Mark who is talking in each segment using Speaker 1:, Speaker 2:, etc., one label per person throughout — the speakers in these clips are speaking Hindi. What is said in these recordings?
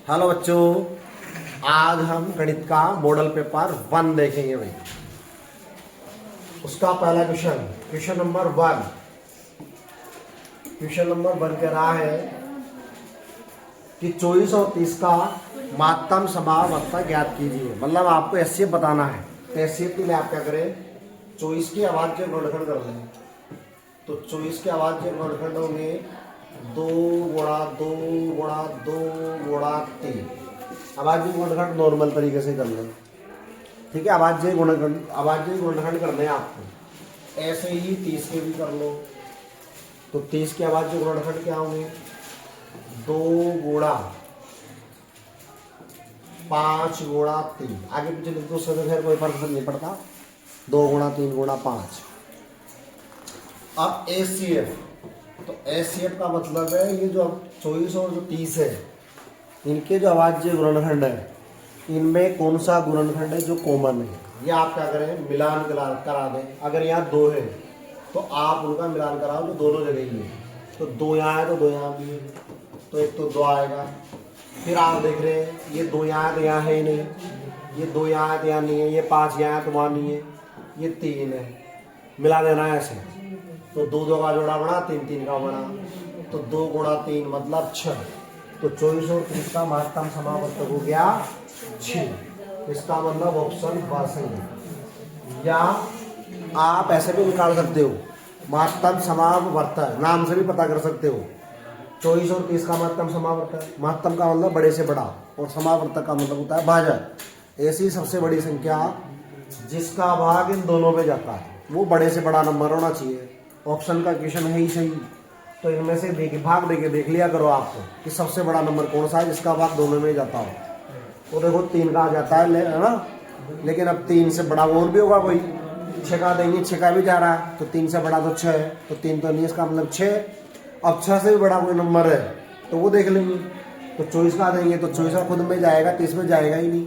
Speaker 1: हेलो बच्चों, आज हम गणित का मॉडल पेपर 1 देखेंगे भाई। उसका पहला क्वेश्चन नंबर 1 कह रहा है कि 24 और 30 का मातम समावर्तक ज्ञात कीजिए। मतलब आपको एचसीएफ बताना है। तो एचसीएफ के लिए आप क्या करें, 24 के अभाज्य गुणनखंड कर लें। तो 24 के अभाज्य गुणनखंड होंगे 2 गुणा 2 गुणा 2 गुणा 3। अभाज्य गुणनखंड नॉर्मल तरीके से कर लें, ठीक है। अभाज्य गुणनखंड करने हैं आपको। ऐसे ही 30 के भी कर लो। तो 30 के अभाज्य गुणनखंड क्या होंगे, 2 गुणा 5 गुणा 3। आगे पीछे लिख दो, उससे तो खैर कोई फर्क नहीं पड़ता। 2 गुणा 3 गुणा 5। अब एचसीएफ, तो एचसीएफ का मतलब है ये जो 24 और जो 30 है, इनके जो अभाज्य गुणनखंड है, इनमें कौन सा गुणनखंड है जो कॉमन है। ये आप क्या करें, मिलान करा दें। अगर यहाँ 2 है तो आप उनका मिलान कराओ जो दोनों जगह ही है। तो 2 यहाँ है तो 2 यहाँ भी है, तो एक तो 2 आएगा। फिर आप देख रहे हैं ये 2 यहाँ है तो यहाँ है ही नहीं, ये 2 यहाँ है तो यहाँ नहीं है, ये 5 यहाँ है तो वहाँ नहीं है, ये 3 है। मिला देना है ऐसे। तो 2 का जोड़ा बना, 3 का बना। तो 2 गुणा 3 मतलब 6। तो 24 और 30 का महत्तम समावर्तक हो गया 6। इसका मतलब ऑप्शन ब सही है। या आप ऐसे भी निकाल सकते हो, महत्तम समावर्तक नाम से भी पता कर सकते हो। 24 और 30 का महत्तम समावर्तक, महत्तम का मतलब बड़े से बड़ा, और समावर्तक का मतलब होता है भाजक। ऐसी सबसे बड़ी संख्या जिसका भाग इन दोनों में जाता है वो बड़े से बड़ा नंबर होना चाहिए। ऑप्शन का क्वेश्चन है ही सही। तो इनमें से भाग देके देख लिया करो आपको कि सबसे बड़ा नंबर कौन सा है जिसका भाग दोनों में जाता हो। तो देखो 3 का आ जाता है ना, लेकिन अब 3 से बड़ा और भी होगा कोई। 6 का देंगे, 6 का भी जा रहा है, तो 3 से बड़ा तो 6 है, तो 3 तो नहीं, इसका मतलब 6। अब 6 से भी बड़ा कोई नंबर है तो वो देख लेंगे। तो 24 का देंगे तो 24 का खुद में जाएगा, 30 में जाएगा ही नहीं,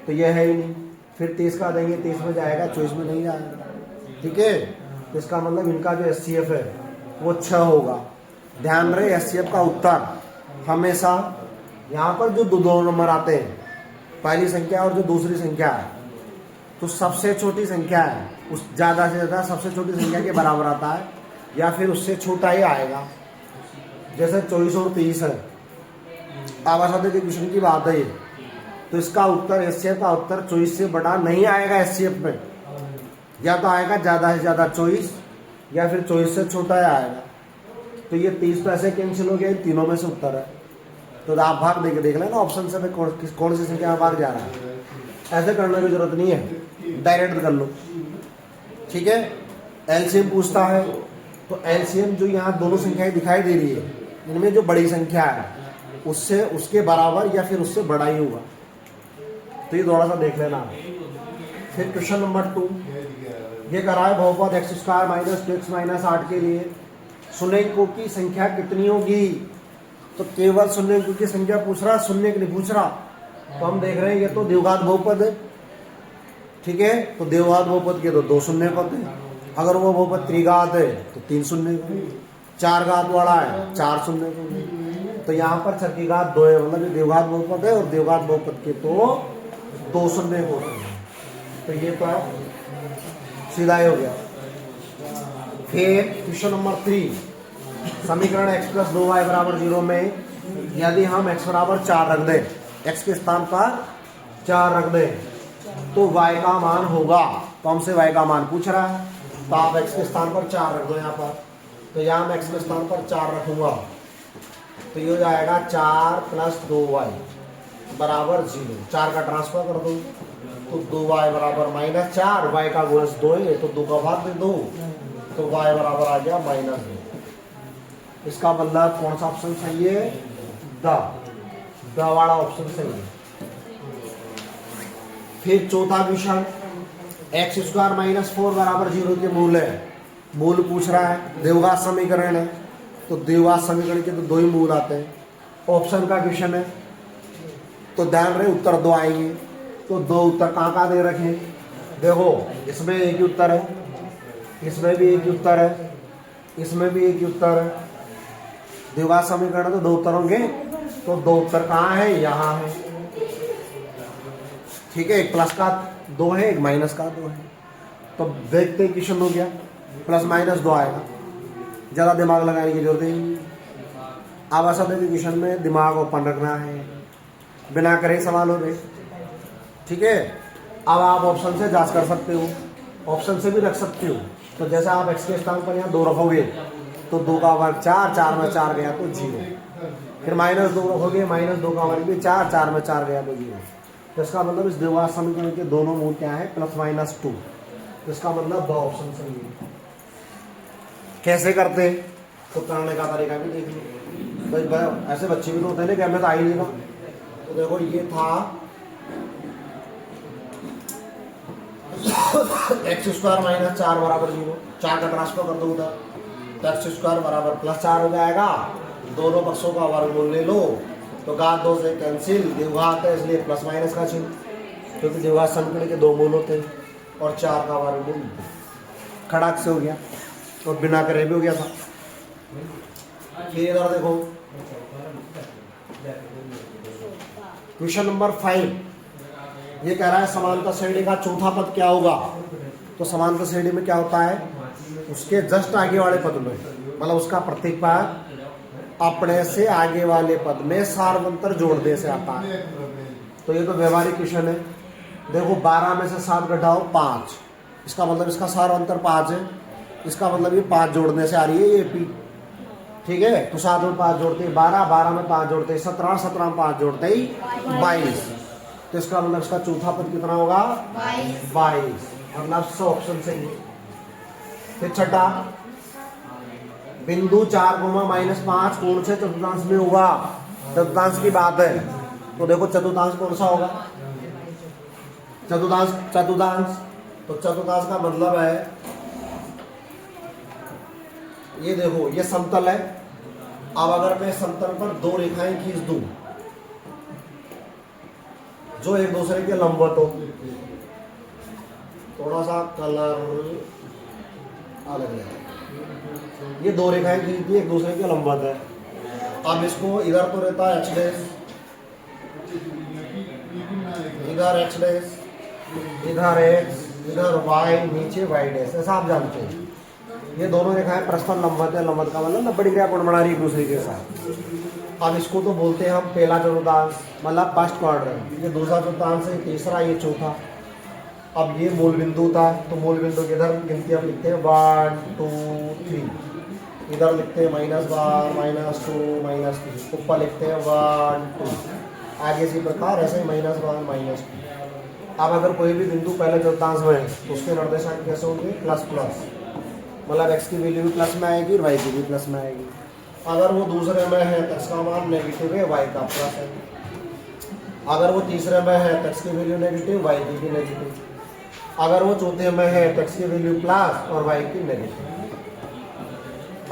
Speaker 1: तो ये है ही नहीं। फिर 30 का देंगे, 30 में जाएगा, 24 में नहीं जाएगा, ठीक है। तो इसका मतलब इनका जो एचसीएफ है वो 6 होगा। ध्यान रहे, एचसीएफ का उत्तर हमेशा यहाँ पर जो दो नंबर आते हैं, पहली संख्या और जो दूसरी संख्या है, तो सबसे छोटी संख्या है उस ज़्यादा से ज़्यादा सबसे छोटी संख्या के बराबर आता है, या फिर उससे छोटा ही आएगा। जैसे 24 और 30 है, आवासादी के क्वेश्चन की बात है ये, तो इसका उत्तर एचसीएफ का उत्तर 24 से बड़ा नहीं आएगा एचसीएफ में। या तो आएगा ज़्यादा से ज़्यादा 24, या फिर 24 से छोटा ही आएगा। तो ये 30 तो ऐसे कैंसिल हो गया, तीनों में से उत्तर है। तो आप भाग देके देख लेना ऑप्शन से कौन सी संख्या में भाग जा रहा है। ऐसे करने की जरूरत नहीं है, डायरेक्ट कर लो, ठीक है। एलसीएम पूछता है, तो एलसीएम जो यहाँ दोनों संख्याएं दिखाई दे रही है, इनमें जो बड़ी संख्या है उससे उसके बराबर या फिर उससे बड़ा ही होगा। तो ये थोड़ा सा देख लेना। फिर क्वेश्चन नंबर 2 ये करा है, बहुपद x² माइनस 2x माइनस 8 के लिए शून्यकों की संख्या कितनी होगी। तो केवल शून्यकों की संख्या पूछ रहा, शून्य नहीं पूछ रहा। तो हम देख रहे हैं ये तो द्विघात बहुपद है, ठीक है। तो द्विघात बहुपद के तो 2 शून्य होते हैं। अगर वो बहुपद त्रिघात है तो 3 शून्य, 4 घात वाला है 4 शून्य। तो यहाँ पर छठी घात 2 है, मतलब ये द्विघात बहुपद है, और द्विघात बहुपद के तो 2 शून्य होते हैं। तो ये तो सीधा ही हो गया। फिर क्वेश्चन नंबर 3, समीकरण x + 2y = 0 में यदि हम x = 4 रख दें, x के स्थान पर 4 रख दें, तो y का मान होगा। तो हमसे y का मान पूछ रहा है, तो आप x के स्थान पर 4 रख दो यहाँ पर। तो यहाँ मैं x के स्थान पर 4 रखूंगा, तो ये हो जाएगा 4 + 2y = 0। 4 का ट्रांसफर कर दो, तो 2y = -4, y का गुणज 2 है, तो 2 का भाग दे 2, तो y बराबर आ गया -2। इसका मतलब कौन सा ऑप्शन सही है, द वाला ऑप्शन सही है। फिर चौथा क्वेश्चन, x² - 4 = 0 के मूल है। मूल पूछ रहा है, द्विघात समीकरण है, तो द्विघात समीकरण के तो 2 ही मूल आते हैं। ऑप्शन का क्वेश्चन है, तो ध्यान रहे उत्तर 2 आएंगे। तो 2 उत्तर कहाँ दे रखे, देखो इसमें एक ही उत्तर है, इसमें भी एक ही उत्तर है, इसमें भी एक ही उत्तर है। द्विघात समीकरण तो 2 उत्तर होंगे, तो 2 उत्तर कहाँ है, यहाँ है। ठीक है, एक प्लस का 2 है, एक माइनस का 2 है। तो देखते ही क्वेश्चन हो गया, प्लस माइनस 2 आएगा, ज़्यादा दिमाग लगाने की जरूरत ही नहीं। अब ऐसा देखिए क्वेश्चन में दिमाग ओपन रखना है, बिना करे सवाल हो गए। ठीक है, अब आप ऑप्शन से जांच कर सकते हो, ऑप्शन से भी रख सकते हो। तो जैसे आप एक्स के स्थान पर यहाँ 2 रखोगे तो 2 का वर्ग 4, 4 में 4 गया तो 0। फिर -2 रखोगे, -2 का वर्ग भी 4, 4 में 4 गया तो 0। तो इसका मतलब इस द्विघात समीकरण के दोनों मूल क्या है, +-2। तो इसका मतलब 2 ऑप्शन सही है। कैसे करते तो करने का तरीका भी देख लो। तो ऐसे बच्चे भी तो होते हैं ना कि हमें तो आ ही नहीं। तो देखो ये था x² - 4 बराबर 0, 4 का ट्रांसफर कर दो उधर, तो x² बराबर +4 हो जाएगा। दोनों पक्षों का वर्गमूल ले लो तो घात 2 से कैंसिल, द्विघात है इसलिए प्लस माइनस का चिन्ह, क्योंकि द्विघात समीकरण के 2 मूल होते हैं। और 4 का वर्गमूल खड़ाक से हो गया और बिना करे भी हो गया था। फिर इधर देखो क्वेश्चन नंबर 5, ये कह रहा है समांतर श्रेणी का चौथा पद क्या होगा। तो समांतर श्रेणी में क्या होता है, उसके जस्ट आगे वाले पद में, मतलब उसका प्रत्येक पद अपने से आगे वाले पद में सार्वंतर जोड़ने से आता है। तो ये तो व्यवहारिक क्वेश्चन है। देखो 12 में से 7 घटाओ 5, इसका मतलब इसका सार्वंतर 5 है, इसका मतलब ये 5 जोड़ने से आ रही है ये पी। ठीक है, तो 7 में 5 जोड़ते ही 12, 12 में 5 जोड़ते ही 17, 17 में 5 जोड़ते ही 22। तो इसका मतलब इसका चौथा पद कितना होगा, 22। मतलब 100 ऑप्शन सही है। फिर छठा, बिंदु 4, -5 कौन से चतुर्थांश में होगा। चतुर्थांश की बात है तो देखो चतुर्थांश कौन सा होगा, चतुर्थांश। तो चतुर्थांश का मतलब है, ये देखो ये समतल है। अब अगर मैं समतल पर 2 रेखाएं खींच दूं जो एक दूसरे के लंबवत हो, थोड़ा सा कलर अलग है, ये 2 रेखाएं खींचती है एक दूसरे के लंबवत है। अब इसको इधर तो रहता है x', इधर x', इधर x, इधर y, नीचे y', ऐसा आप जानते हैं। ये दोनों रेखाएं परस्पर लंबवत है, लंबवत का मतलब 90 डिग्री कोण बना रही है एक दूसरे के साथ। अब इसको तो बोलते हैं हम पहला चतुर्थांश, मतलब फर्स्ट क्वाड्रेंट। ये दूसरा चतुर्थांश है, तीसरा, ये चौथा। अब ये मूल बिंदु था, तो मूल बिंदु के इधर गिनती हम लिखते हैं 1 2 3, इधर लिखते हैं -1 -2 -3, ऊपर लिखते हैं 1 2, आगे इसी प्रकार ऐसे -1 -2। अब अगर कोई भी बिंदु पहले चतुर्थांश में है तो उसके निर्देशांक कैसे होंगे, प्लस, मतलब x की वैल्यू भी प्लस में आएगी और y की भी प्लस में आएगी। अगर वो दूसरे में है तो x का मान नेगेटिव है, y का प्लस है। अगर वो तीसरे में है तो x की वैल्यू नेगेटिव, y की भी नेगेटिव। अगर वो चौथे में है तो x की वैल्यू प्लस और y की नेगेटिव।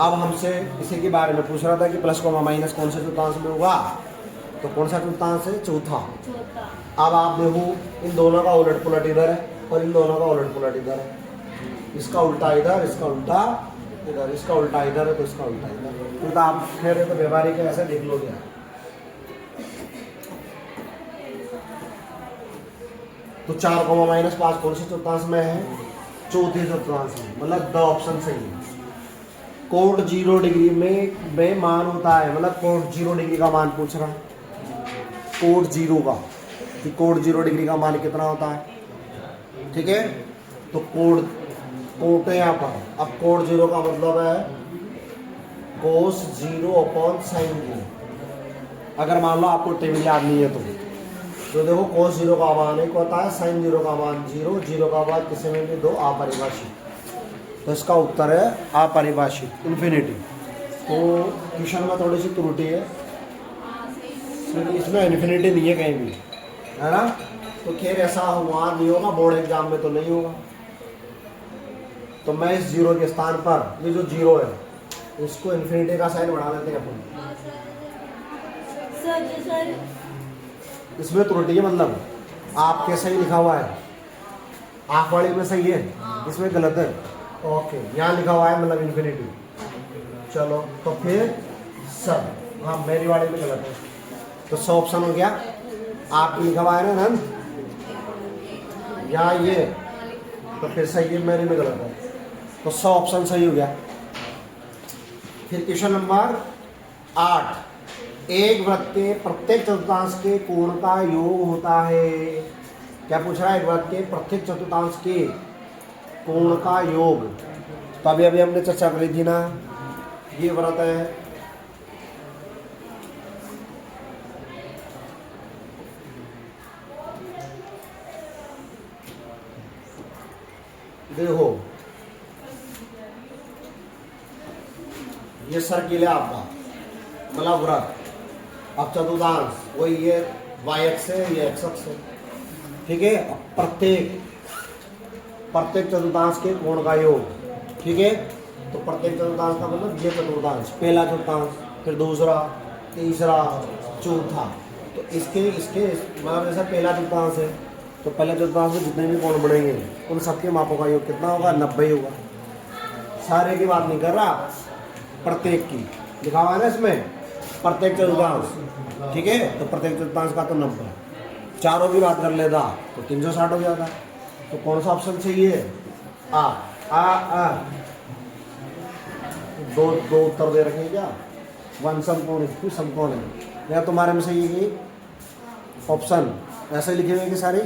Speaker 1: अब हमसे इसी के बारे में पूछ रहा था कि प्लस कोमा माइनस कौन से चतुर्थांश में होगा, तो कौन सा चतुर्थांश है, चौथा। अब आप देखो इन दोनों का उलट पुलट इधर है और इन दोनों का उलट पुलट इधर है। इसका उल्टा इधर, इसका उल्टा इधर, इसका उल्टा इधर है तो इसका उल्टा इधर। तो आप कह रहे तो व्यवहारिक है, ऐसे देख लोगे। तो 4 -5 कौन से चतुर्थांश में है, चौथे चतुर्थांश में, मतलब 2 ऑप्शन सही है। कोण 0 डिग्री में मान होता है, मतलब कोण 0 डिग्री का मान पूछ रहा है, कोण 0 का, कि कोण 0 डिग्री का मान कितना होता है। ठीक है, तो कोण है यहाँ पर। अब कोण 0 का मतलब है cos 0/sin 0। अगर मान लो आपको टेबल याद नहीं है तो देखो cos 0 का मान 1 होता है, sin 0 का मान 0, 0 का मान किसी में भी 2 अपरिभाषित। तो इसका उत्तर है अपरिभाषित, इन्फिनिटी। तो क्वेश्चन में थोड़ी सी त्रुटि है, इसमें इन्फिनिटी नहीं है कहीं भी, है ना। तो खैर ऐसा हुआ नहीं होगा, बोर्ड एग्जाम में तो नहीं होगा। तो मैं इस 0 के स्थान पर ये जो 0 है इसको इन्फिनिटी का साइन बढ़ा देते हैं अपन। इसमें त्रुटि है, मतलब आपके सही लिखा हुआ है, आप वाले में सही है, इसमें गलत है। ओके, यहाँ लिखा हुआ है मतलब इन्फिनिटी। चलो तो फिर सब, हाँ मेरी वाले में गलत है। तो 100 ऑप्शन हो गया। आपकी लिखा हुआ है ना नंद, या ये तो फिर सही है, मेरे में गलत है। तो 100 ऑप्शन सही हो गया। फिर क्वेश्चन नंबर 8, एक वृत्त के प्रत्येक चतुर्थांश के कोण का योग होता है। क्या पूछ रहा है? एक वृत्त के प्रत्येक चतुर्थांश के कोण का योग। तो अभी अभी हमने चर्चा करी थी ना, ये वृत्त है, देखो ये सर्किल है आपका, मतलब वृत्त। अब चतुर्थांश वही ये वाई एक्स है, ये एक्स अक्ष है, ठीक है। प्रत्येक चतुर्थांश के कोण का योग, ठीक है। तो प्रत्येक चतुर्थांश का मतलब ये चतुर्थांश, पहला चतुर्थांश, फिर दूसरा, तीसरा, चौथा। तो इसके मतलब जैसा पहला चतुर्थांश है, तो पहले चतुर्थांश में जितने भी कोण बनेंगे उन सबके मापों का योग कितना होगा? 90 होगा। सारे की बात नहीं कर रहा, प्रत्येक की लिखा हुआ है ना इसमें, प्रत्येक चतुर्थांश, ठीक है। तो प्रत्येक चतुर्थांश का तो 90, चारों की बात कर लेता तो 360 हो जाता। तो कौन सा ऑप्शन सही है? आ दो उत्तर दे रखे क्या? 1 समकोण, 2 समकोण है, या तुम्हारे में सही है कि ऑप्शन ऐसे लिखे हुए कि सारे?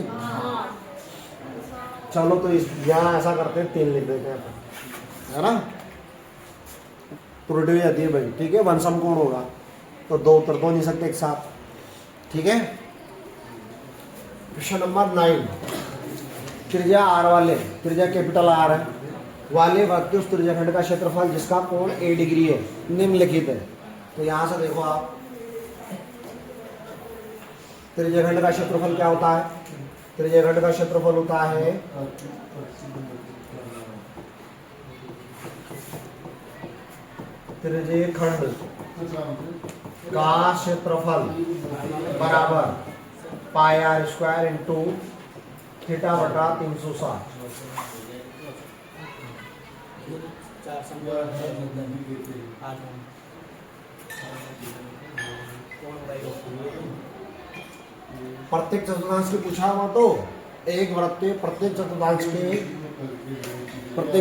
Speaker 1: चलो तो इस यहाँ ऐसा करते हैं, 3 लिख देते हैं, है ना, त्रुटि हो जाती है भाई, ठीक है। 1 समकोण होगा तो 2 उत्तर तो नहीं सकते एक साथ, ठीक है। क्वेश्चन नंबर 9, त्रिज्या आर वाले, त्रिज्या कैपिटल आर है वाले वृत्त के उस त्रिज्याखंड का क्षेत्रफल जिसका कोण a डिग्री है निम्नलिखित है। तो यहाँ से देखो आप, त्रिज्याखंड का क्षेत्रफल क्या होता है? त्रिज्याखंड का क्षेत्रफल होता है त्रिज्याखंड का क्षेत्रफल बराबर पाई आर स्क्वायर इंटू थीटा बटा 360। प्रत्येक चतुर्थांश के पूछा हुआ, तो एक वृत्त के प्रत्येक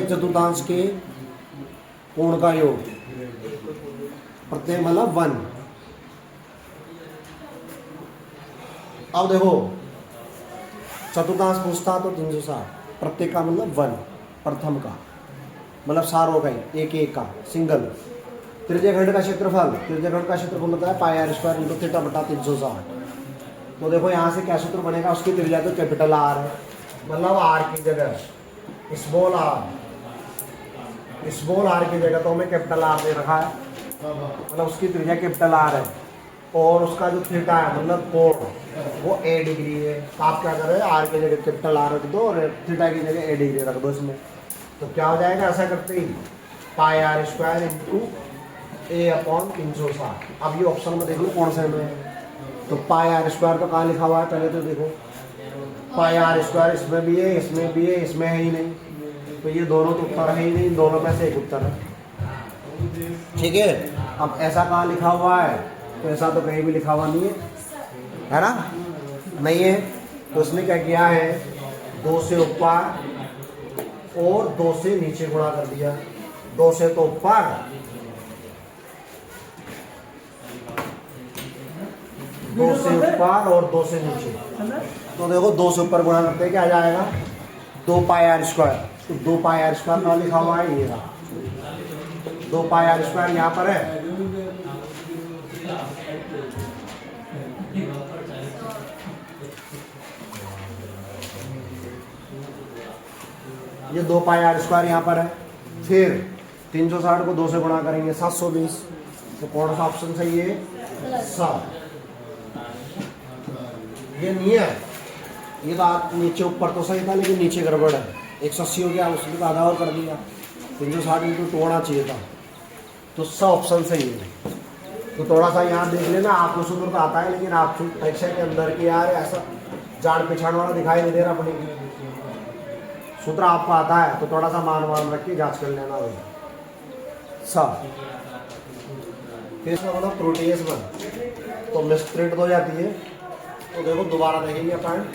Speaker 1: चतुर्थांश के कोण का योग, प्रत्येक मतलब 1। अब देखो चतुर्थांश पूछता तो 360, प्रत्येक का मतलब 1, प्रथम का मतलब सारों का ही, एक एक का सिंगल। त्रिज्याखंड का क्षेत्रफल होता है पाई आर स्क्वायर इंटू थीटा बटा 360। तो देखो यहाँ से क्या सूत्र बनेगा? उसकी त्रिज्या तो कैपिटल आर है, मतलब आर की जगह स्मॉल आर की जगह तो हमें कैपिटल आर दे रखा है, मतलब उसकी त्रिज्या कैपिटल आर है, और उसका जो थीटा है मतलब कोण वो a डिग्री है। तो आप क्या करें, आर की जगह कैपिटल आर रख दो और थीटा की जगह a डिग्री रख दो इसमें। तो क्या हो जाएगा ऐसा करते ही? Pi r square into a upon 360। अब ये ऑप्शन में देखो कौन से में, तो पाई आर स्क्वायर तो कहाँ लिखा हुआ है? पहले तो देखो पाई आर स्क्वायर इसमें भी है, इसमें भी है, इसमें है ही नहीं, तो ये दोनों तो उत्तर है ही नहीं, दोनों में से एक उत्तर है, ठीक है। अब ऐसा कहाँ लिखा हुआ है? तो ऐसा तो कहीं भी लिखा हुआ नहीं है ना, नहीं है। तो उसने क्या किया है, 2 से ऊपर और 2 से नीचे गुणा कर दिया। 2 से तो ऊपर, 2 से ऊपर और 2 से नीचे। तो देखो 2 से ऊपर गुणा करते क्या आ जाएगा? 2 पाई आर स्क्वायर। तो 2 पाई आर स्क्वायर कहाँ लिखा हुआ है? ये रहा 2 पाई आर स्क्वायर यहाँ पर है। ये 2 पाई आर स्क्वायर यहाँ पर है। फिर 360 को 2 से गुणा करेंगे 720। तो कौन सा ऑप्शन सही है? 7। ये नहीं है, ये बात नीचे ऊपर तो सही था लेकिन नीचे गड़बड़ है। 180 हो गया, उसके आधा और कर दिया। 360 इंटू 2 होना चाहिए था, तो 100 ऑप्शन सही है। तो थोड़ा सा यहाँ देख लेना, आपको सूत्र तो आता है लेकिन आप परीक्षा के अंदर की यार ऐसा जान पहचान वाला दिखाई नहीं दे रहा। अपनी सूत्र आपको आता है तो थोड़ा सा मान रख के जांच कर लेना भाई। सब फिर इसका मतलब प्रोटीएस बन तो मिस्प्रिंट हो जाती है। तो देखो दोबारा देखेंगे अपन,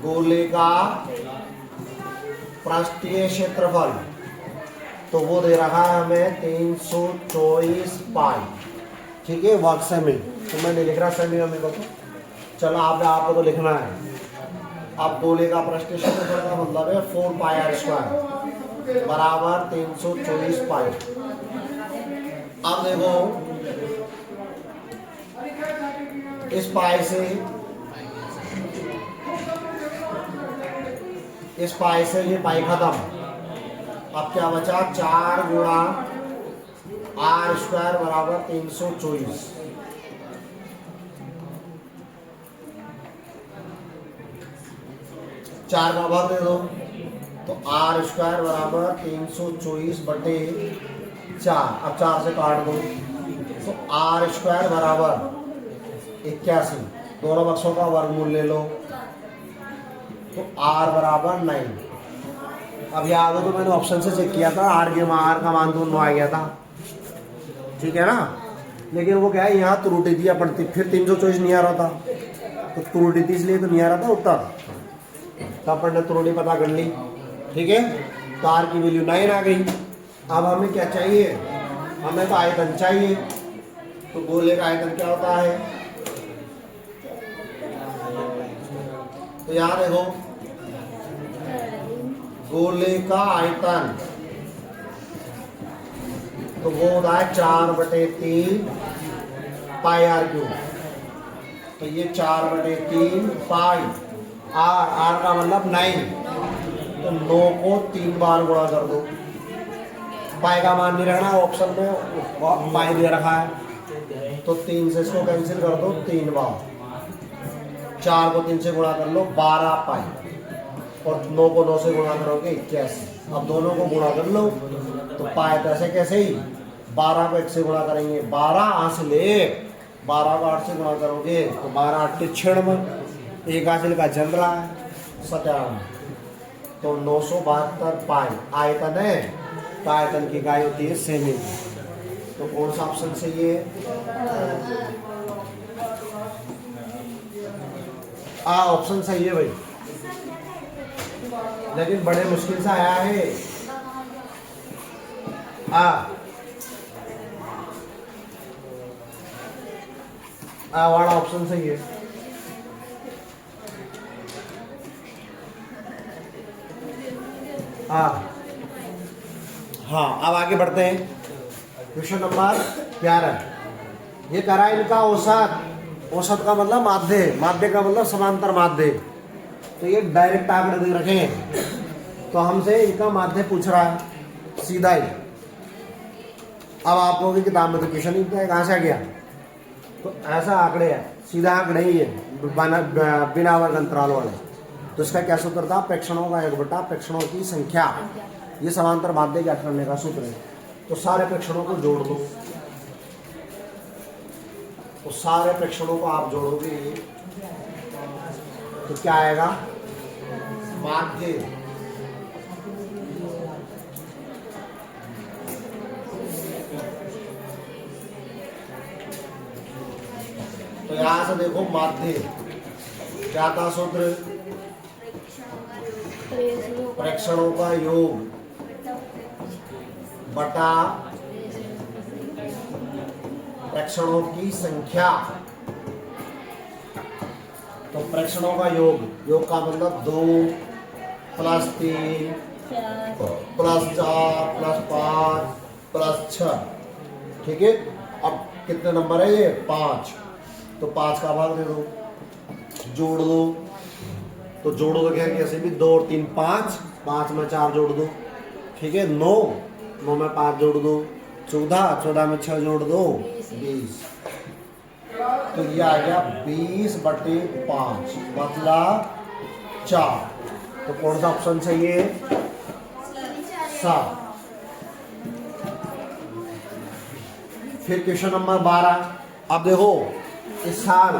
Speaker 1: गोले का पृष्ठीय क्षेत्रफल तो वो दे रहा है हमें 324 पाई, ठीक है, वर्ग सेमी। तो मैं नहीं लिख रहा सेमी में को, चलो आपको तो लिखना है। अब गोले का पृष्ठीय क्षेत्रफल का मतलब है 4 पाई आर स्क्वायर बराबर 324 पाई। अब देखो इस पाई से ये पाई खत्म। अब क्या बचा, 4 गुणा आर स्क्वायर बराबर 324। चार का भाग दे दो तो आर स्क्वायर बराबर 324 बटे 4। अब 4 से काट दो तो आर स्क्वायर बराबर 81। दोनों पक्षों का वर्गमूल ले लो तो आर बराबर 9। अब याद हो तो मैंने ऑप्शन से चेक किया था, आर का मान तो 9 आ गया था, ठीक है ना। लेकिन वो क्या है, यहाँ त्रुटि थी अपन, फिर 324 नहीं आ रहा था, तो त्रुटि थी इसलिए तो नहीं आ रहा था उत्तर। तो अपन ने त्रुटि पता कर ली, ठीक है। तो आर की वैल्यू 9 आ गई। अब हमें क्या चाहिए, हमें तो आयतन चाहिए। तो गोले का आयतन क्या होता है, तो यहाँ देखो गोले का आयतन तो वो होता है 4/3 पाई आर क्यूब। तो ये 4/3 पाई आर का मतलब 9। तो 9 को 3 बार गुणा कर दो। पाई का मान नहीं रखना, ऑप्शन में पाई दे रखा है, तो 3 से इसको कैंसिल कर दो 3 बार। 4 को 3 से गुणा कर लो 12 पाई, और 9 को 9 से गुणा करोगे 81। अब दोनों को गुणा कर लो तो पाए तो ऐसे कैसे ही 12 को 1 से गुणा करेंगे 12 हासिल 1, 12 को 8 से गुणा करोगे तो 12 8 96, एक हासिल का चल रहा है 57। तो 972 पाई आयतन है। तो आयतन की इकाई होती है सेमी। तो कौन सा ऑप्शन सही है, ऑप्शन सही है भाई, लेकिन बड़े मुश्किल से आया है। वाला ऑप्शन सही है। हाँ, अब आगे बढ़ते हैं। Question number 11। ये करा इनका औसत। औसत का मतलब माध्य, माध्य का मतलब समांतर माध्य। तो ये डायरेक्ट आंकड़े दे रखे हैं, तो हमसे इनका माध्य पूछ रहा है सीधा ही। अब आप लोगों की किताब में तो क्वेश्चन ही कहाँ से आ गया, तो ऐसा आंकड़े है, सीधा आंकड़े ही है बिना वर्ग अंतराल वाले। तो इसका क्या सूत्र था, प्रेक्षणों का 1 प्रेक्षणों की संख्या। ये समांतर माध्य ज्ञात करने का सूत्र है। तो सारे प्रेक्षणों को जोड़ दो, तो सारे प्रेक्षणों को आप जोड़ोगे तो क्या आएगा, माध्य तो यहां से देखो माध्य क्या था सूत्र, प्रेक्षणों का योग बटा प्रेक्षणों की संख्या। तो प्रेक्षणों का योग का मतलब 2 + 3 + 4 + 5 + 6, ठीक है। अब कितने नंबर है ये, 5। तो 5 का भाग दे दो, जोड़ दो। तो जोड़ो तो क्या, कैसे भी 2 और 3 5, 5 में 4 जोड़ दो, ठीक है। 9 में 5 जोड़ दो 14, 14 में 6 जोड़ दो 20। तो ये आ गया 20/5 मतलब 4। तो कौन सा ऑप्शन सही है, 7। फिर क्वेश्चन नंबर 12। अब देखो इस साल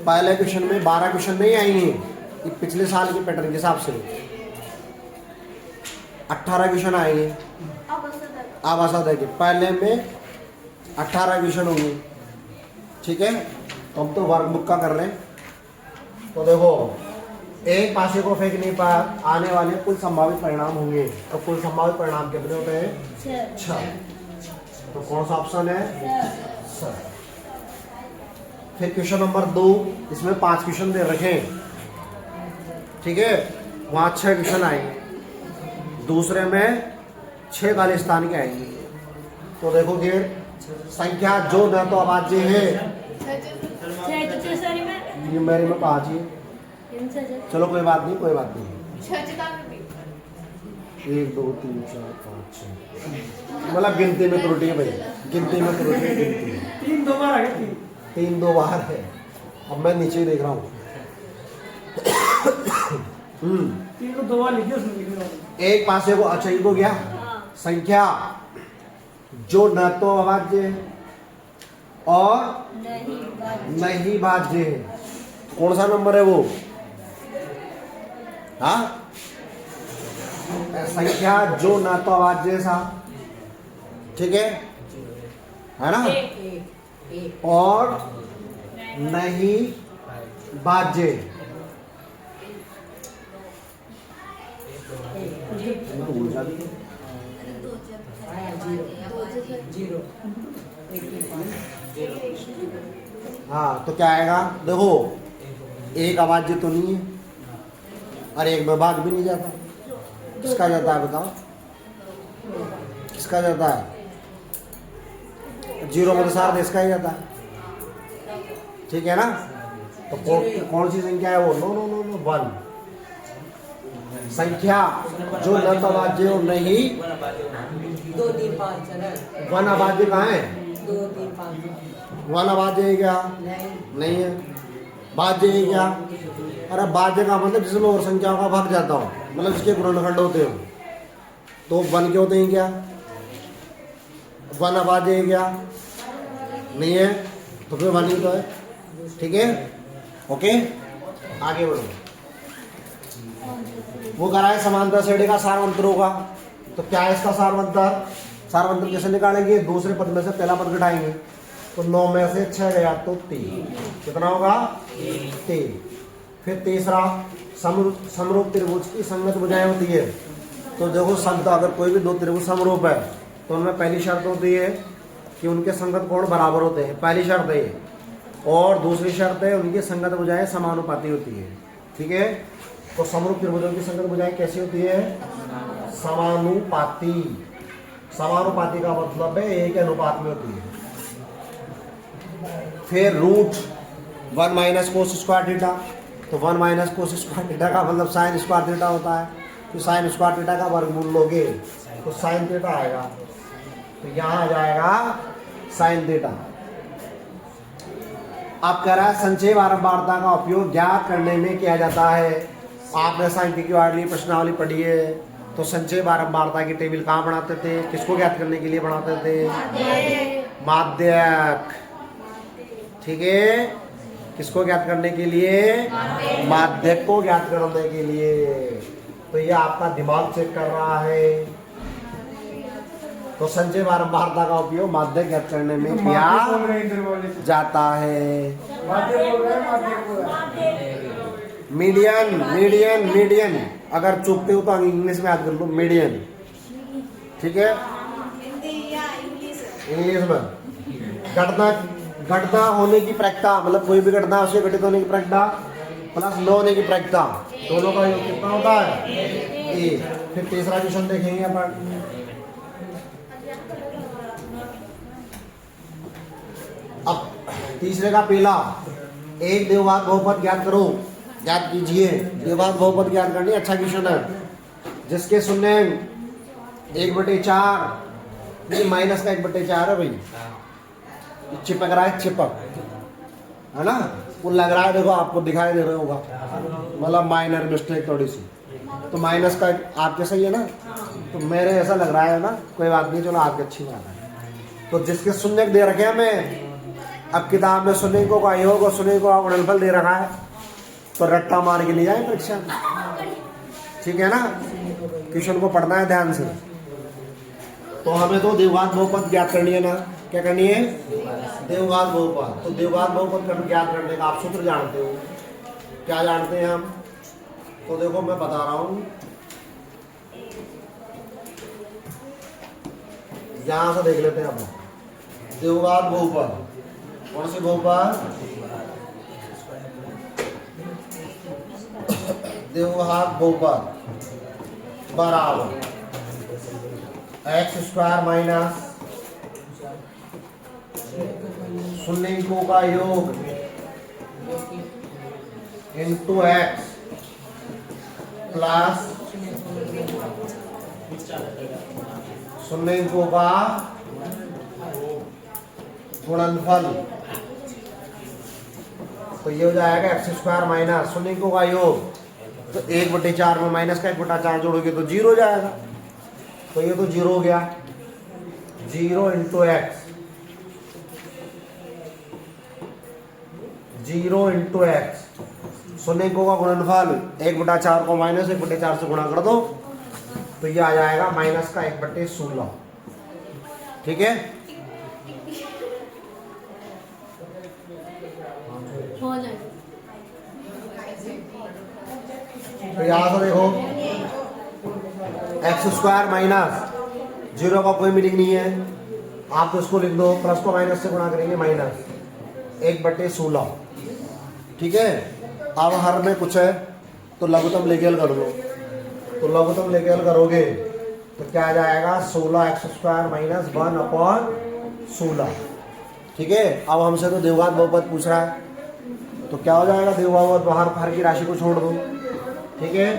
Speaker 1: पहले क्वेश्चन में 12 क्वेश्चन नहीं आई हैं, पिछले साल के पैटर्न के हिसाब से 18 क्वेश्चन आएंगे। अब ऐसा देखिए, पहले में 18 क्वेश्चन होंगे, ठीक है, तो हम तो वर्कबुक का कर रहे हैं। तो देखो एक पासे को फेंकने पर आने वाले कुल संभावित परिणाम होंगे, तो कुल संभावित परिणाम कितने होते हैं? 6। तो कौन सा ऑप्शन है? सर। फिर क्वेश्चन नंबर 2, इसमें 5 क्वेश्चन दे रखे हैं, ठीक है, वहां 6 क्वेश्चन आएंगे, दूसरे में 6 खाली स्थान के आएंगे। तो देखोगे संख्या जो न तो अभाज्य है, ये मेरे में 5 ही, चलो कोई बात नहीं, कोई बात नहीं, 1 2 3 4 5 6, मतलब गिनती में त्रुटि है भाई, गिनती में त्रुटि है, गिनती में
Speaker 2: 3 2 बार है,
Speaker 1: 3 2 बार है। अब मैं नीचे ही देख रहा हूँ।
Speaker 2: 3 को 2 बार लिखिए, उसमें लिखिए
Speaker 1: एक पासे को, अच्छा इनको गया संख्या जो न तो अभाज्य है और नहीं भाज्य है, कौन सा नंबर है वो? हाँ, संख्या जो न तो अभाज्य सा, ठीक है ना, और नहीं भाज्य। हाँ, तो क्या आएगा? देखो एक अभाज्य तो नहीं है और एक में भाग भी नहीं जाता, किसका जाता है बताओ? किसका जाता है? 0 में सार इसका ही जाता है, ठीक है ना। तो कौन सी संख्या है वो? No no no no 1। संख्या जो न तो अभाज्य और नहीं
Speaker 3: 2 3 5
Speaker 1: 1 अभाज्य कहाँ है?
Speaker 3: 2 3 5
Speaker 1: 1 अभाज्य है क्या? नहीं है। भाज्य है क्या? अरे भाज्य का मतलब जिसमें और संख्याओं का भाग जाता हो, मतलब जिसके गुणनखंड होते हो, तो 1 के होते हैं क्या? 1 अभाज्य है क्या? नहीं है, तो फिर 1 ही तो है, ठीक है, ओके, आगे बढ़ो। वो करा है समांतर श्रेणी का सारवंतर होगा, तो क्या है इसका सारवंतर? सारवंतर कैसे निकालेंगे? दूसरे पद में से पहला पद घटाएंगे, तो 9 में से 6 गया तो 3, कितना होगा? 3। फिर तीसरा समरूप त्रिभुज की संगत भुजाएं होती है। तो देखो शब्द, अगर कोई भी 2 त्रिभुज समरूप है तो उनमें पहली शर्त होती है कि उनके संगत कोण बराबर होते हैं, पहली शर्त है, और दूसरी शर्त है उनकी संगत भुजाएं समानुपाती होती है, ठीक है। तो समरूप त्रिभुजों की संगत भुजाएं कैसी होती है? समानुपाती। समानुपाती का मतलब है एक अनुपात में होती है। फिर root 1 minus cos square theta, तो 1 माइनस कोस स्क्वायर थीटा का मतलब साइन स्क्वायर थीटा होता है, तो साइन स्क्वायर थीटा का वर्गमूल लोगे तो साइन थीटा आएगा, तो यहाँ आ जाएगा साइन थीटा। अब कह रहा है संचय बारंबारता का उपयोग ज्ञात करने में किया जाता है। आपने सांख्यिकी वाली प्रश्नावली पढ़ी है, तो संचय बारंबारता की टेबल कहाँ बनाते थे? किसको ज्ञात करने के लिए बनाते थे? माध्यक, ठीक है, किसको ज्ञात करने के लिए? माध्यक को ज्ञात करने के लिए। तो ये आपका दिमाग चेक कर रहा है। तो संचय बारंबारता का उपयोग माध्यक ज्ञात करने में किया जाता है। मीडियन, मीडियन, मीडियन, अगर चुपते हो तो इंग्लिश में याद कर लो, मीडियन, ठीक है, इंग्लिश में। घटना होने की प्रक्रिया, मतलब कोई भी घटना उससे घटित होने की प्रक्रिया प्लस न होने की प्रक्रिया, दोनों का योग कितना होता है? 1। फिर तीसरा क्वेश्चन देखेंगे अपन। अब तीसरे का पहला, एक देववाद बहुपद ज्ञात करो, ज्ञात कीजिए। देववाद बहुपद ज्ञात करनी अच्छा क्वेश्चन है, जिसके शून्य 1/4, ये माइनस का 1/4 है भाई, चिपक रहा है, चिपक है ना, वो लग रहा है, देखो आपको दिखाई दे रहा होगा, मतलब माइनर मिस्टेक थोड़ी सी, तो माइनस का आपके सही है ना, तो मेरे ऐसा लग रहा है ना, कोई बात नहीं, चलो आपके अच्छी बात है। तो जिसके शून्य दे रखे हैं हमें, अब किताब में शून्य को का योग और शून्य को गुणनफल दे रखा है, तो रट्टा मार के ले जाए परीक्षा में, ठीक है ना। क्वेश्चन को पढ़ना है ध्यान से। तो हमें तो द्विघात बहुपद ज्ञात करनी है ना, क्या करनी है? देवघात बहुपद। तो देवघात बहुपद का ज्ञात करने का आप सूत्र जानते हो, क्या जानते हैं हम? तो देखो मैं बता रहा हूं, यहां से देख लेते हैं हम। देवघात बहुपद, कौन सी बहुपद? देवघात बहुपद बराबर एक्स स्क्वायर माइनस शून्यकों का योग इंटू एक्स प्लस शून्यकों का गुणनफल। तो ये हो जाएगा एक्स स्क्वायर माइनस शून्यकों का योग, तो 1/4 में माइनस का 1/4 जोड़ोगे तो 0 हो जाएगा। तो ये तो 0 हो गया, 0 इंटू एक्स, 0 इंटू एक्स शून्यकों का गुणनफल 1/4 को माइनस 1/4 से गुणा कर दो, तो ये आ जाएगा माइनस का 1/16। ठीक है,
Speaker 4: हो जाएगा।
Speaker 1: तो यहां से देखो एक्स स्क्वायर माइनस 0 का कोई मीनिंग नहीं है, आप तो इसको लिख दो, प्लस को माइनस से गुणा करेंगे माइनस 1/16। ठीक है, अब हर में कुछ है तो लघुत्तम लेके हल कर लो। तो लघुत्तम लेके हल करोगे तो क्या आ जाएगा? 16x square minus 1/16। ठीक है, अब हमसे तो देवघात बहुपद पूछ रहा है, तो क्या हो जाएगा? देवघात बहुपद बाहर हर की राशि को छोड़ दो। ठीक है,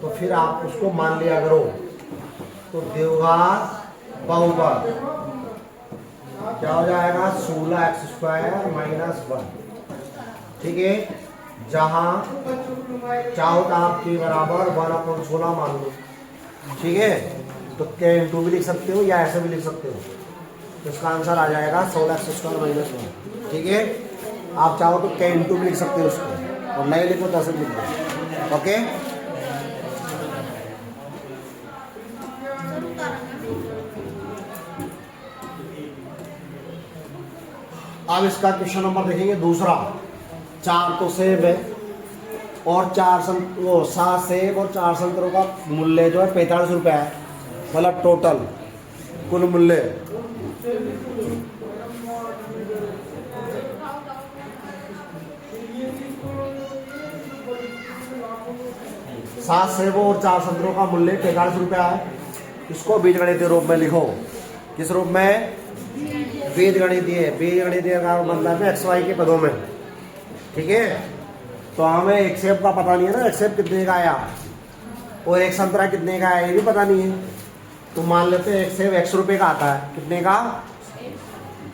Speaker 1: तो फिर आप उसको मान लिया करो। तो देवघात बहुपद क्या हो जाएगा? 16x square minus 1। ठीक है, जहां चाहो तो आप के बराबर 1/16 मान लो। ठीक है, तो के इंटू भी लिख सकते हो या ऐसे भी लिख सकते हो, तो इसका आंसर आ जाएगा 16x स्क्वायर माइनस 1। ठीक है, आप चाहो तो के इंटू भी लिख सकते हो उसको, और नहीं लिखो तो ऐसे लिख दो। ओके, अब इसका क्वेश्चन नंबर देखेंगे दूसरा। 4 तो सेब है और 7 सेब और 4 संतरों का मूल्य जो है 45 रुपये है, मतलब टोटल कुल मूल्य। सात सेबों और 4 संतरों का मूल्य 45 रुपया है। इसको बीजगणितीय रूप में लिखो। किस रूप में? बीजगणितीय। बीजगणितीय का मतलब है XY के पदों में। ठीक है, तो हमें एक सेब का पता नहीं है ना, एक सेब कितने का आया और एक संतरा कितने का आया ये भी पता नहीं है। तो मान लेते हैं एक सेब X रुपये का आता है। कितने का?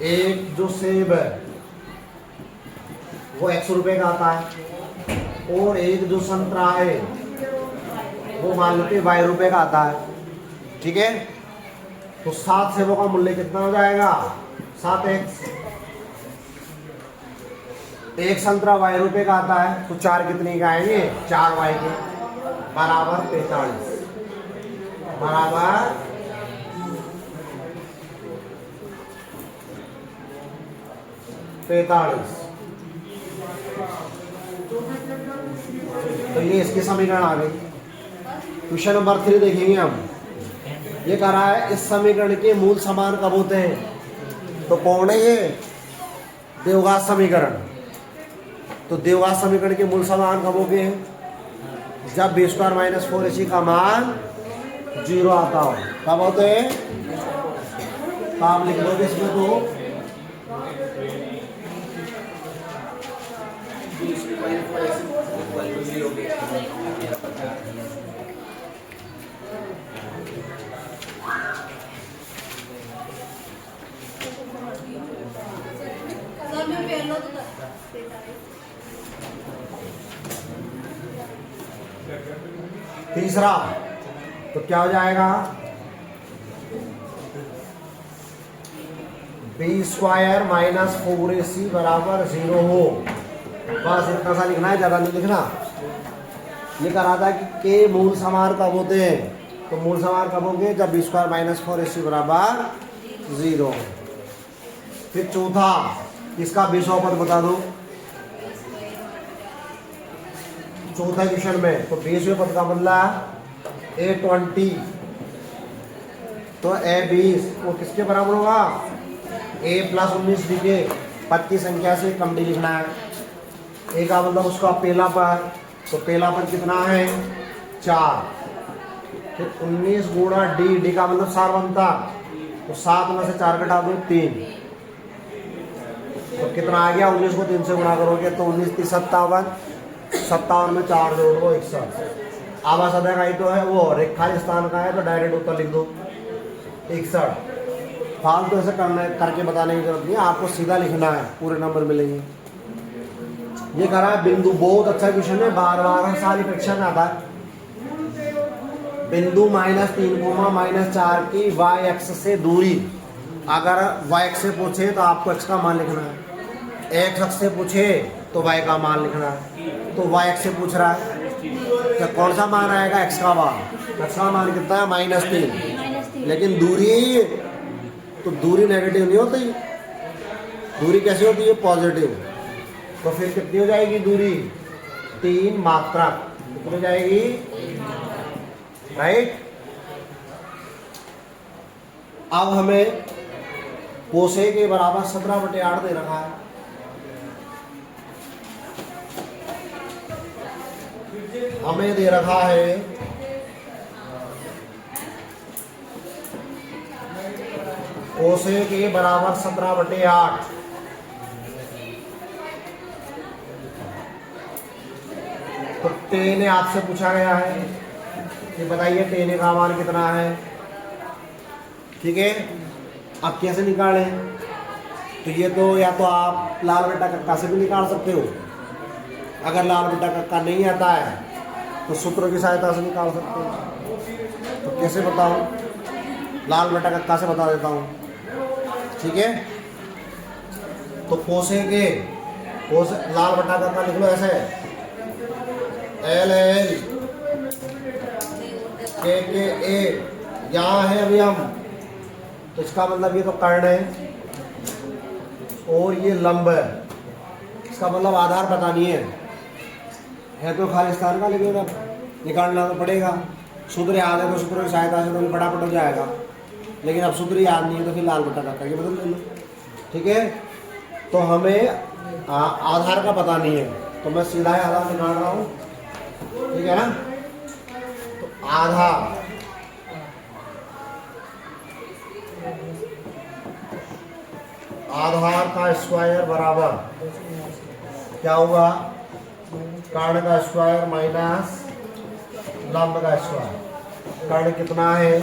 Speaker 1: एक जो सेब है वो X रुपये का आता है, और एक जो संतरा है वो मान लेते हैं Y रुपये का आता है। ठीक है, तो 7 सेबों का मूल्य कितना हो जाएगा? 7x। एक संतरा Y रुपये का आता है, तो 4 कितने का आएंगे? 4y के बराबर 45 बराबर 45। तो ये इसके समीकरण आ गई। क्वेश्चन नंबर 3 देखेंगे हम। ये कह रहा है इस समीकरण के मूल समान कब होते हैं? तो कौन है ये? देवघात समीकरण। तो देवघात समीकरण के मूल समान कब होंगे? जब b स्क्वायर माइनस 4ac का मान 0 आता हो। कब होते हैं? तो आप लिख दोगे इसमें तो तीसरा तो क्या हो जाएगा? बी स्क्वायर माइनस 4ac बराबर 0 हो। बस इतना सा लिखना है, ज़्यादा नहीं लिखना। ये कह रहा था कि के मूल समान कब होते हैं? तो मूल समान कब होंगे? जब बी स्क्वायर माइनस 4ac बराबर 0। फिर चौथा, इसका 20वां पद बता दो चौथा क्वेश्चन में। तो 20वें पद का मतलब A20, तो A20 वो किसके बराबर होगा? A + 19D के पद की संख्या से कम डी लिखना है। A का मतलब उसका पहला पद, तो पहला पद कितना है? 4। फिर 19 गुणा D, D का मतलब 4 बनता, तो 7 में से 4 घटा दो 3, तो कितना आ गया? 19 को 3 से गुणा करोगे तो 19 × 57, 57 में 4 जोड़ दो 61। आवास अध्याय तो है वो रेखा स्थान का है, तो डायरेक्ट उत्तर लिख दो 61। फालतू ऐसे करके बताने की जरूरत नहीं है, आपको सीधा लिखना है, पूरे नंबर मिलेंगे। ये कह रहा है बिंदु, बहुत अच्छा क्वेश्चन है, बार बार सारी परीक्षा में आता है। बिंदु -3, -4 की y अक्ष से दूरी, अगर y अक्ष से पूछे तो आपको x का मान लिखना है, x अक्ष से पूछे तो y का मान लिखना है। तो y अक्ष से पूछ रहा है तो कौन सा मान आएगा? x का मान। x का मान कितना है? -3। लेकिन दूरी, तो दूरी नेगेटिव नहीं होती, दूरी कैसी होती है? पॉजिटिव। तो फिर कितनी हो जाएगी दूरी? 3 मात्रक। कितनी हो जाएगी? राइट। अब हमें कोसे के बराबर 17/8 दे रखा है। हमें दे रखा है कोसे के बराबर 17/8। तो टेन आपसे पूछा गया है कि बताइए टेन का मान कितना है। ठीक है, आप कैसे निकालें? तो ये तो या तो आप लाल बेटा कक्का से भी निकाल सकते हो, अगर लाल बेटा कक्का नहीं आता है तो सूत्रों की सहायता से निकाल सकते हो। तो कैसे बताऊं? लाल बेटा कक्का से बता देता हूं। ठीक है, तो कोसे के लाल बेटा कक्का लिख लो ऐसे, LL KKA। यहाँ है अभी हम, तो इसका मतलब ये तो कर्ण है और ये लंब है, इसका मतलब आधार बतानी है तो खाली स्थान का, लेकिन अब निकालना तो पड़ेगा। सूत्र याद है तो सूत्रों की सहायता से तो फटाफट हो जाएगा, लेकिन अब सूत्र याद नहीं है तो फिर लाल बटा का ये बदल ले लो। ठीक है, तो हमें आधार का पता नहीं है, तो मैं सीधा ही आधार निकाल रहा हूँ। ठीक है ना, तो आधार का स्क्वायर बराबर क्या हुआ? कर्ण का स्क्वायर माइनस लंब का स्क्वायर। कर्ण कितना है?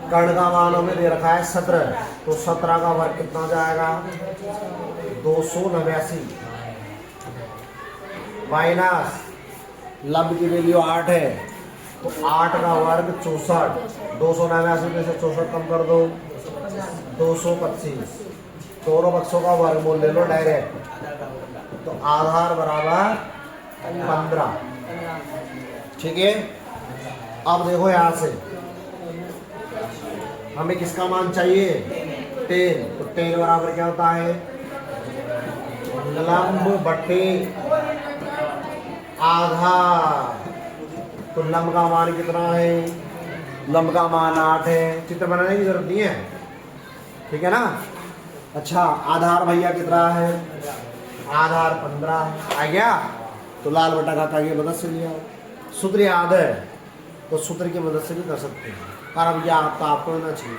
Speaker 1: कर्ण का मान हमें दे रखा है 17, तो 17 का वर्ग कितना हो जाएगा? 289 माइनस लंब की वैल्यू 8 है, तो 8 का वर्ग 64। 289 में से 64 कम कर दो 225। दोनों पक्षों का वर्गमूल ले लो डायरेक्ट, तो आधार बराबर 15। ठीक है, अब देखो यहाँ से हमें किसका मान चाहिए? 10। तो 10 बराबर क्या होता है? लंब बटे आधार। तो लंब का मान कितना है? लंब का मान 8 है, चित्र बनाने की जरूरत नहीं है। ठीक है ना। अच्छा, आधार भैया कितना है? आधार 15 आ गया, तो लाल बटा का की मदद से लिया। सूत्र याद है तो सूत्र की मदद से भी कर सकते हैं, पर अब यह आपको होना चाहिए।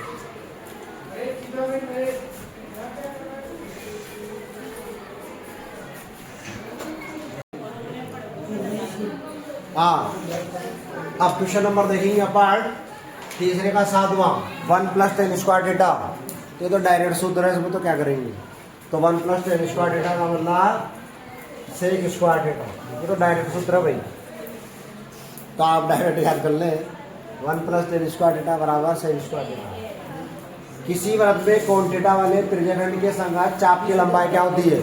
Speaker 1: हाँ, अब क्वेश्चन नंबर देखेंगे पार्ट तीसरे का 7वां। 1 + 10 स्क्वायर थीटा, ये तो डायरेक्ट सूत्र है, इसमें तो क्या करेंगे? तो 1 + 10 स्क्वायर थीटा का मतलब सेक स्क्वायर थीटा, ये तो डायरेक्ट सूत्र है भाई, तो आप डायरेक्ट याद कर लें। 1 + 10 स्क्वायर थीटा बराबर सेक स्क्वायर थीटा। किसी वृत्त में कोण थीटा वाले त्रिज्याखंड के संगत चाप की लंबाई क्या होती है?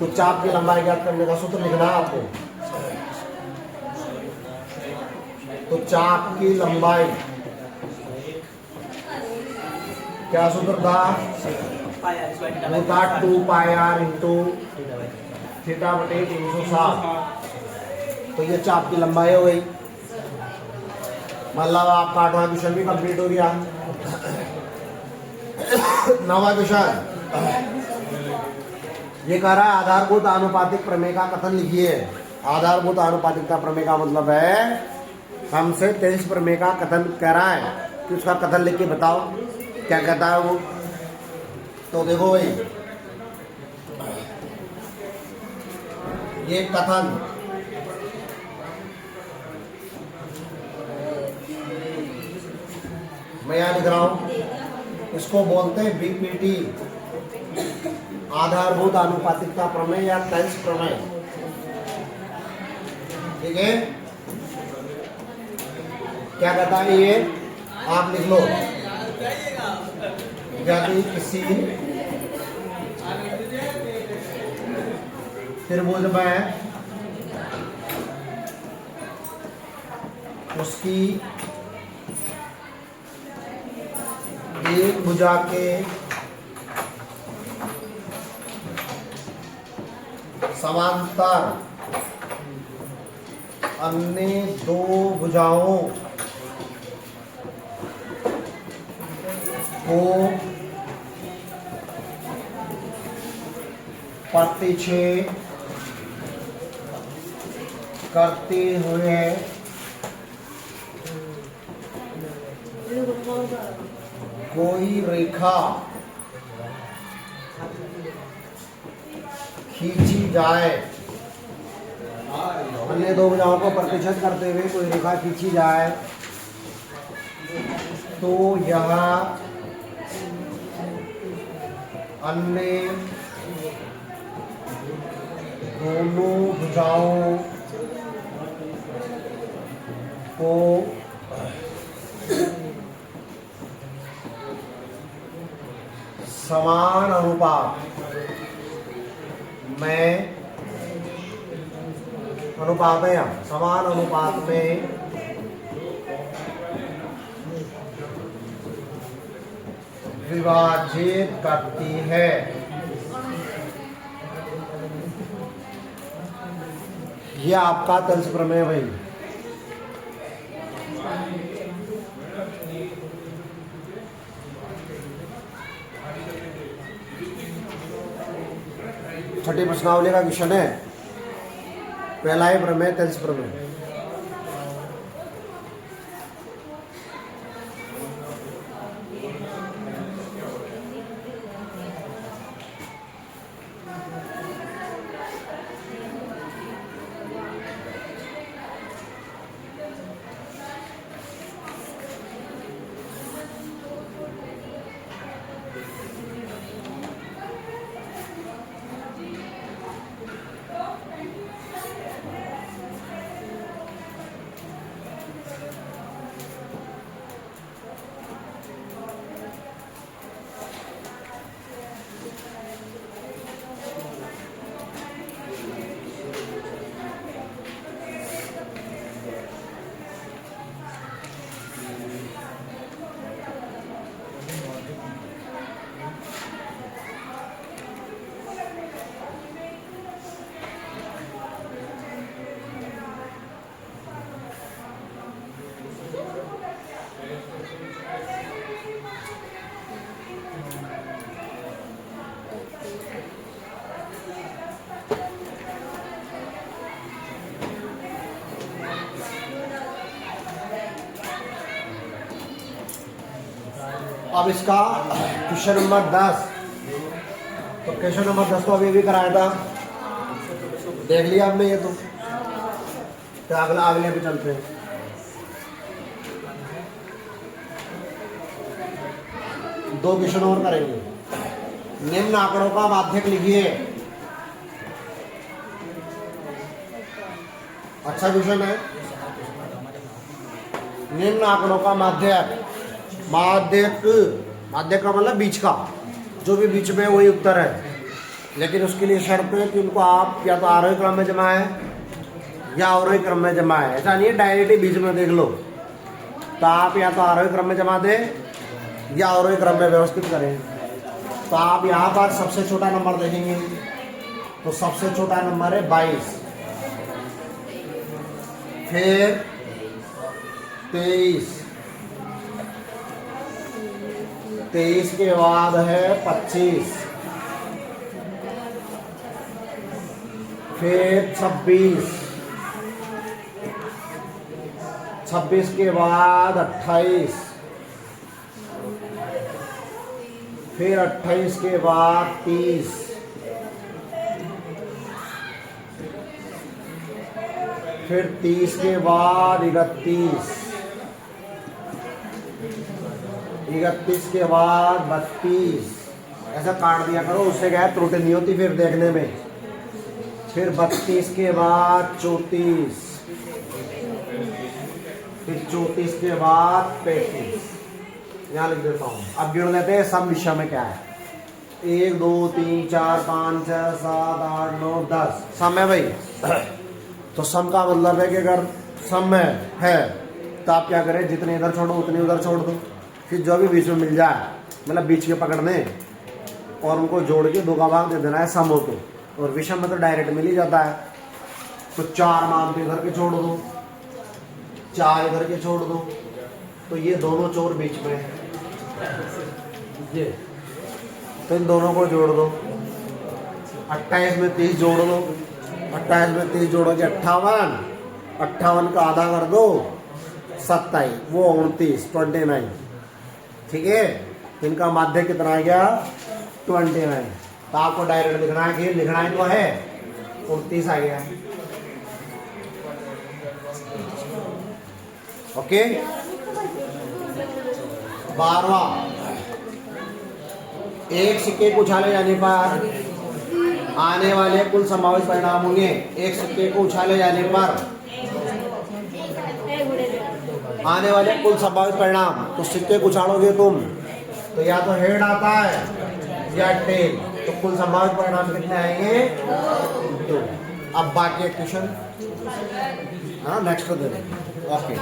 Speaker 1: तो चाप की लंबाई ज्ञात करने का सूत्र लिखना है आपको। तो चाप की लंबाई क्या सूत्र था? वो था 2 पाई आर इंटू थीटा बटे 360। तो ये चाप की लंबाई हो गई। मतलब आपका 8वां क्वेश्चन भी कंप्लीट हो गया। 9वां क्वेश्चन ये कह रहा है आधारभूत आनुपातिक प्रमेय का कथन लिखिए। आधारभूत आनुपातिकता प्रमेय का मतलब है हमसे तेज प्रमेय का कथन कह रहा है कि उसका कथन लिख के बताओ क्या कहता है वो। तो देखो भाई ये कथन मैं यहां लिख रहा हूं, इसको बोलते हैं बीपीटी, आधारभूत आनुपातिकता प्रमेय या तेज प्रमेय। ठीक है, क्या कहता है ये आप लिख लो। यदि किसी त्रिभुज में उसकी एक भुजा के समांतर अन्य दो भुजाओं को प्रतिच्छेद करते हुए कोई रेखा खींची जाए, अन्य दो भुजाओं को प्रतिच्छेद करते हुए कोई रेखा खींची जाए तो यह अन्य दोनों भुजाओं को समान अनुपात में, अनुपात है यहाँ, समान अनुपात में विभाजित करती है। यह आपका तंज प्रमेय भाई। छठी प्रश्नावली का क्वेश्चन है, पहला ही प्रमेय तंज प्रमेय। अब इसका क्वेश्चन नंबर 10, तो क्वेश्चन नंबर 10 तो अभी भी कराया था, देख लिया आपने ये। तो अगले पे चलते हैं। दो क्वेश्चन और करेंगे। निम्न आंकड़ों का माध्यक लिखिए। अच्छा क्वेश्चन है। निम्न आंकड़ों का माध्यक, माध्यक का मतलब बीच का, जो भी बीच में है वही उत्तर है। लेकिन उसके लिए शर्त है कि उनको आप या तो आरोही क्रम में जमाएं या आरोही क्रम में जमा है, ऐसा नहीं है डायरेक्ट ही बीच में देख लो। तो आप या तो आरोही क्रम में जमा दें या आरोही क्रम में व्यवस्थित करें। तो आप यहाँ पर सबसे छोटा नंबर देखेंगे, तो सबसे छोटा नंबर है 22, फिर 23, 23 के बाद है 25, फिर 26, 26 के बाद 28, फिर 28 के बाद 30, फिर 30 के बाद 31, 31 के बाद 32, ऐसा काट दिया करो, उससे क्या है त्रुटि नहीं होती फिर देखने में। फिर 32 के बाद 34, फिर 34 के बाद 35, यहाँ लिख देता हूँ। अब गिन लेते हैं सम विषय में क्या है। 1 2 3 4 5 6 7 8 9 10 सम है भाई। तो सम का मतलब है कि अगर सम में है तो आप क्या करें, जितने इधर छोड़ो उतने उधर छोड़ दो, फिर जो भी बीच में मिल जाए मतलब बीच के पकड़ने और उनको जोड़ के 2 का भाग दे देना है सम हो तो। और विषम में तो डायरेक्ट मिल ही जाता है। तो 4 मान तो इधर के छोड़ दो, 4 इधर के छोड़ दो, तो ये दोनों चोर बीच में है ये, तो इन दोनों को जोड़ दो। 28 में 30 जोड़ दो, 28 में 30 जोड़ोगे 58, 58 का आधा कर दो 27, वो 29, 29। ठीक है, इनका माध्य कितना आ गया 29। तो आपको डायरेक्ट लिखना है कि लिखना ही तो है 29 आ गया। ओके, 12वां, एक सिक्के को उछाले जाने पर आने वाले कुल संभावित परिणाम होंगे। एक सिक्के को उछाले जाने पर आने वाले कुल संभावित परिणाम, तो सिक्के को उछालोगे तुम तो या तो हेड आता है या टेल, तो कुल संभावित परिणाम कितने आएंगे 2। अब बाकी क्वेश्चन नेक्स्ट दे देंगे। ओके।